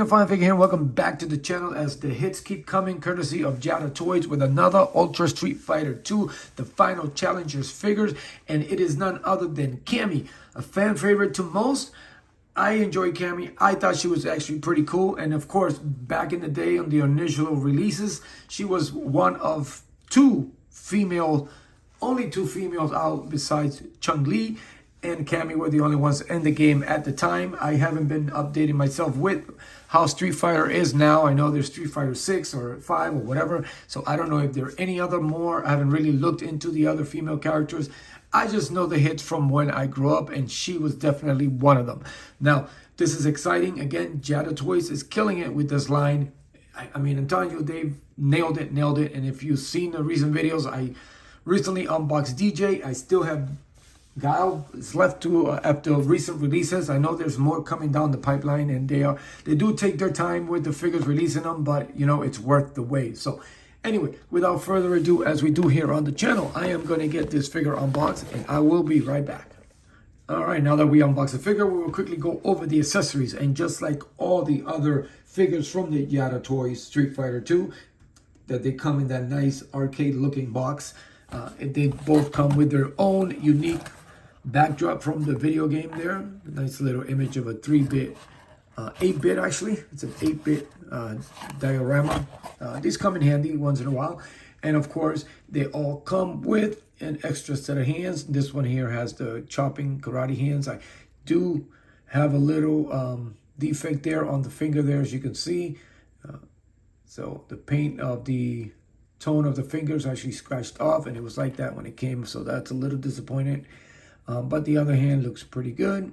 Fine Figure here. Welcome back to the channel as the hits keep coming courtesy of Jada Toys with another Ultra Street Fighter 2, the final challengers figures, and it is none other than Cammy, a fan favorite to most. I enjoy Cammy. I thought she was actually pretty cool, and of course, back in the day on the initial releases, she was one of only two females out besides Chun-Li and Cammy were the only ones in the game at the time. I haven't been updating myself with how Street Fighter is now. I know there's Street Fighter 6 or 5 or whatever, so I don't know if there are any other more. I haven't really looked into the other female characters. I just know the hits from when I grew up, and she was definitely one of them. Now, this is exciting. Again, Jada Toys is killing it with this line. I mean, I'm telling you, they've nailed it. And if you've seen the recent videos, I recently unboxed DJ. I still have Guile is left to after recent releases. I know there's more coming down the pipeline, and they do take their time with the figures releasing them, but you know, it's worth the wait. So anyway, without further ado, as we do here on the channel, I am going to get this figure unboxed, and I will be right back. All right, now that we unbox the figure, we will quickly go over the accessories. And just like all the other figures from the Jada Toys Street Fighter 2, that they come in that nice arcade looking box. They both come with their own unique backdrop from the video game there. A nice little image of a 3-bit, 8-bit actually. It's an 8-bit diorama. These come in handy once in a while. And of course, they all come with an extra set of hands. This one here has the chopping karate hands. I do have a little defect there on the finger there, as you can see. So the paint of the tone of the fingers actually scratched off, and it was like that when it came. So that's a little disappointing. But the other hand looks pretty good.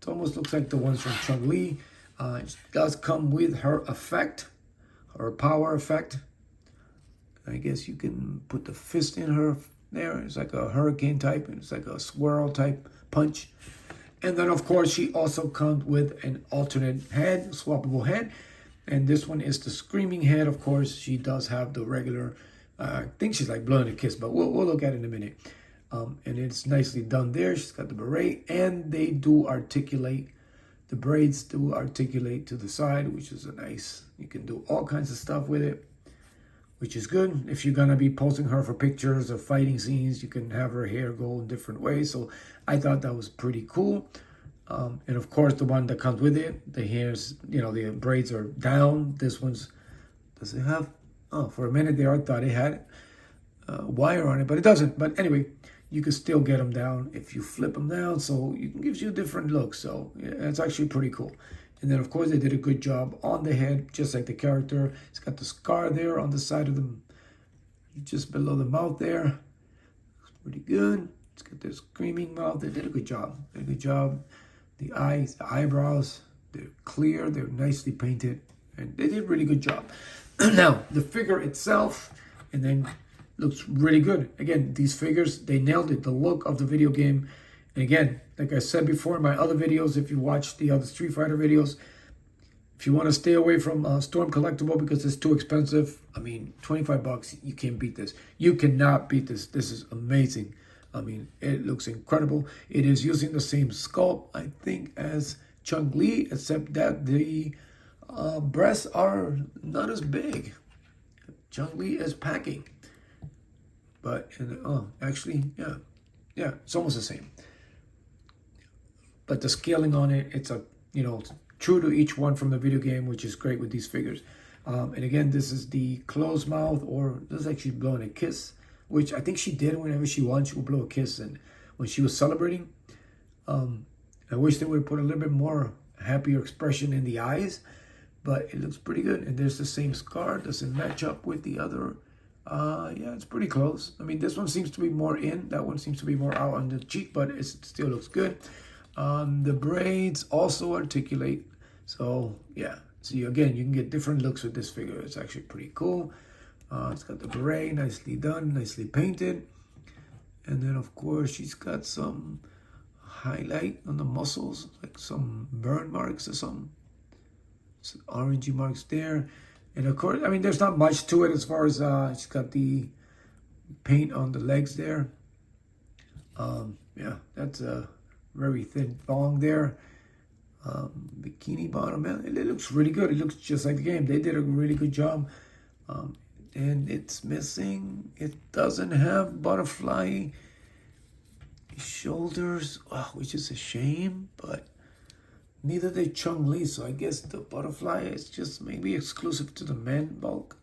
It almost looks like the ones from Chun-Li. It does come with her effect, her power effect. I guess you can put the fist in her there. It's like a hurricane type. It's like a swirl type punch. And then, of course, she also comes with an alternate head, swappable head. And this one is the screaming head. Of course, she does have the regular, I think she's like blowing a kiss, but we'll look at it in a minute. And it's nicely done there. She's got the beret, and they do articulate. The braids do articulate to the side, which is a nice, you can do all kinds of stuff with it, which is good. If you're going to be posing her for pictures of fighting scenes, you can have her hair go in different ways. So I thought that was pretty cool. And of course, the one that comes with it, the hairs, you know, the braids are down. This one's, does it have, oh, for a minute there, I thought it had wire on it, but it doesn't. But anyway, you can still get them down if you flip them down, so it gives you a different look. So yeah, it's actually pretty cool. And then of course they did a good job on the head, just like the character. It's got the scar there on the side of them, just below the mouth there. Looks pretty good. It's got this screaming mouth. They did a good job. Did a good job. The eyes, the eyebrows, they're clear. They're nicely painted, and they did a really good job. Now the figure itself, and then looks really good. Again, these figures, they nailed it. The look of the video game. And again, like I said before in my other videos, if you watch the other Street Fighter videos, if you want to stay away from Storm Collectible because it's too expensive, I mean, 25 bucks, you can't beat this. You cannot beat this. This is amazing. I mean, it looks incredible. It is using the same sculpt, I think, as Chun-Li, except that the breasts are not as big. Chun-Li is packing. But, actually, yeah, it's almost the same. But the scaling on it, it's true to each one from the video game, which is great with these figures. And again, this is the closed mouth, or this is actually blowing a kiss, which I think she did whenever she won. She would blow a kiss, and when she was celebrating, I wish they would have put a little bit more happier expression in the eyes, but it looks pretty good. And there's the same scar. Doesn't match up with the other. Yeah, it's pretty close. I mean, this one seems to be more in. That one seems to be more out on the cheek, but it still looks good. The braids also articulate. So, yeah. See, again, you can get different looks with this figure. It's actually pretty cool. It's got the beret, nicely done, nicely painted. And then, of course, she's got some highlight on the muscles, like some burn marks or something. Some orangey marks there. And of course, I mean, there's not much to it as far as she's got the paint on the legs there. Yeah, that's a very thin thong there. Bikini bottom, man. It looks really good. It looks just like the game. They did a really good job. And it's missing. It doesn't have butterfly shoulders, which is a shame, but neither did Chun-Li, so I guess the butterfly is just maybe exclusive to the men bulk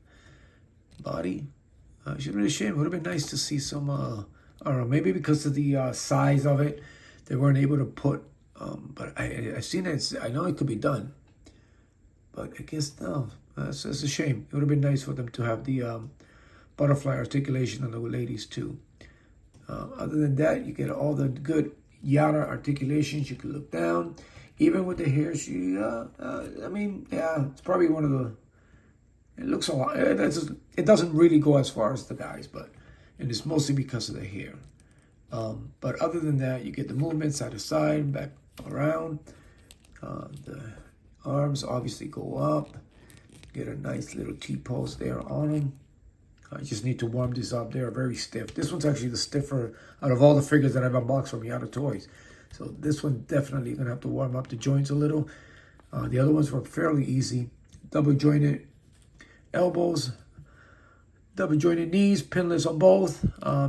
body. Should have been a shame. It would have been nice to see some, I don't know, maybe because of the size of it, they weren't able to put, but I've seen it, I know it could be done, but I guess no, it's a shame. It would have been nice for them to have the butterfly articulation on the ladies too. Other than that, you get all the good Yada articulations. You can look down. Even with the hair, I mean, yeah, it's probably one of the, it looks a lot, it doesn't really go as far as the guys, and it's mostly because of the hair. But other than that, you get the movement side to side, back around. The arms obviously go up. Get a nice little T-pose there on them. I just need to warm these up. They are very stiff. This one's actually the stiffer out of all the figures that I've unboxed from Yada Toys. So this one definitely going to have to warm up the joints a little. The other ones were fairly easy. Double jointed elbows, double jointed knees, pinless on both.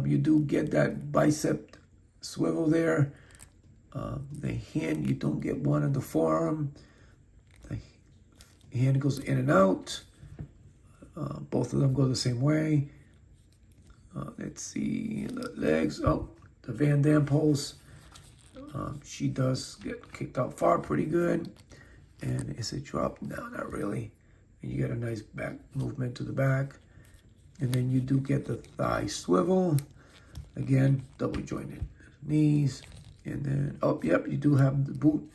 You do get that bicep swivel there. The hand, you don't get one in the forearm. The hand goes in and out. Both of them go the same way. Let's see, the legs. Oh, the Van Damme pose. She does get kicked out far pretty good. And is it dropped? No, not really. And you get a nice back movement to the back. And then you do get the thigh swivel. Again, double jointed knees. And then, oh, yep, you do have the boot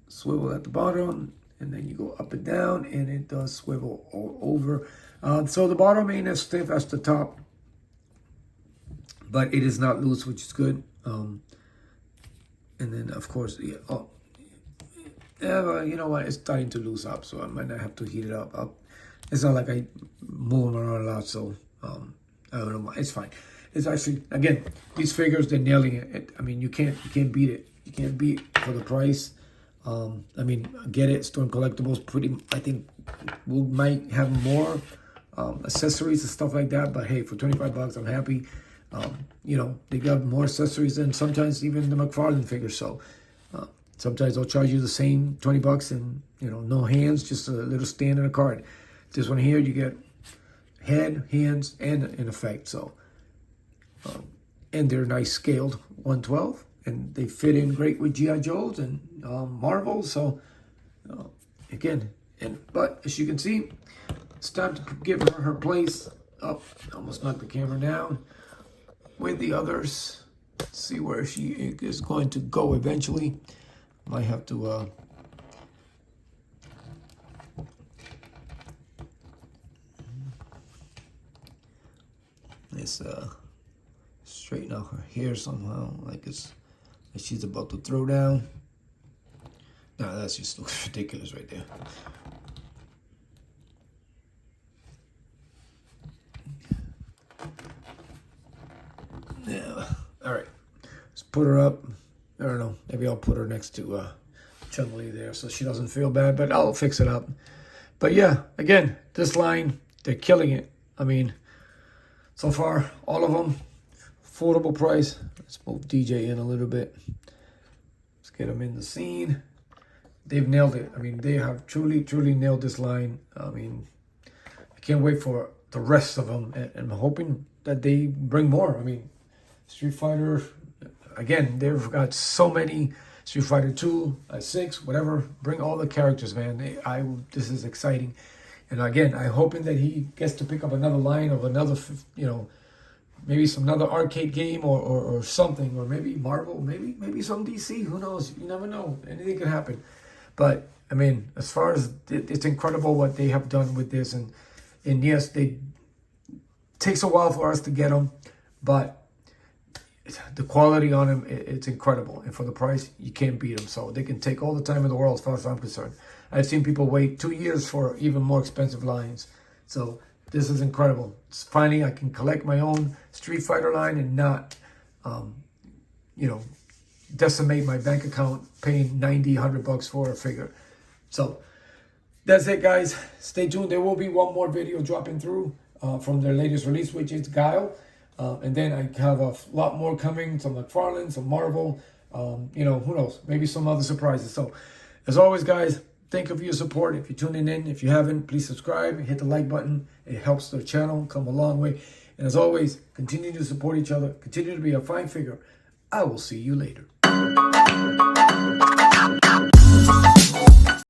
swivel at the bottom. And then you go up and down, and it does swivel all over. So the bottom ain't as stiff as the top, but it is not loose, which is good. And then, of course, yeah, well, you know what? It's starting to loose up, so I might not have to heat it up. It's not like I move them around a lot, so I don't know. It's fine. It's actually, again, these figures, they're nailing it. I mean, you can't beat it. You can't beat it for the price. I mean, get it. Storm Collectibles, I think we might have more accessories and stuff like that. But hey, for 25 bucks, I'm happy. You know, they got more accessories than sometimes even the McFarlane figures. So sometimes they'll charge you the same 20 bucks and, you know, no hands, just a little stand and a card. This one here, you get head, hands, and an effect. So, and they're nice scaled 112. And they fit in great with G.I. Joes and Marvel. So, again, but as you can see, it's time to give her place up. Almost knocked the camera down with the others. See where she is going to go eventually. Might have to straighten out her hair somehow, like she's about to throw down. No, that's just looks ridiculous right there. Yeah. All right. Let's put her up. I don't know. Maybe I'll put her next to Chun-Li there so she doesn't feel bad, but I'll fix it up. But yeah, again, this line, they're killing it. I mean, so far, all of them, affordable price. Let's move DJ in a little bit. Let's get them in the scene. They've nailed it. I mean, they have truly, truly nailed this line. I mean, I can't wait for the rest of them. And I'm hoping that they bring more. I mean, Street Fighter, again, they've got so many. Street Fighter 2, 6, whatever. Bring all the characters, man. This is exciting. And again, I'm hoping that he gets to pick up another line of another, you know, maybe some another arcade game or something, or maybe Marvel, maybe some DC. Who knows? You never know. Anything can happen. But I mean, as far as it's incredible what they have done with this, and yes, it takes a while for us to get them, but the quality on them, it's incredible, and for the price, you can't beat them. So they can take all the time in the world, as far as I'm concerned. I've seen people wait 2 years for even more expensive lines. So this is incredible. It's finally, I can collect my own Street Fighter line and not, you know, decimate my bank account paying 90, 100 bucks for a figure. So that's it, guys. Stay tuned. There will be one more video dropping through from their latest release, which is Guile. And then I have a lot more coming, some McFarlane, some Marvel, you know, who knows, maybe some other surprises. So as always, guys, thank you for your support. If you're tuning in, if you haven't, please subscribe, hit the like button. It helps the channel come a long way. And as always, continue to support each other, continue to be a fine figure. I will see you later.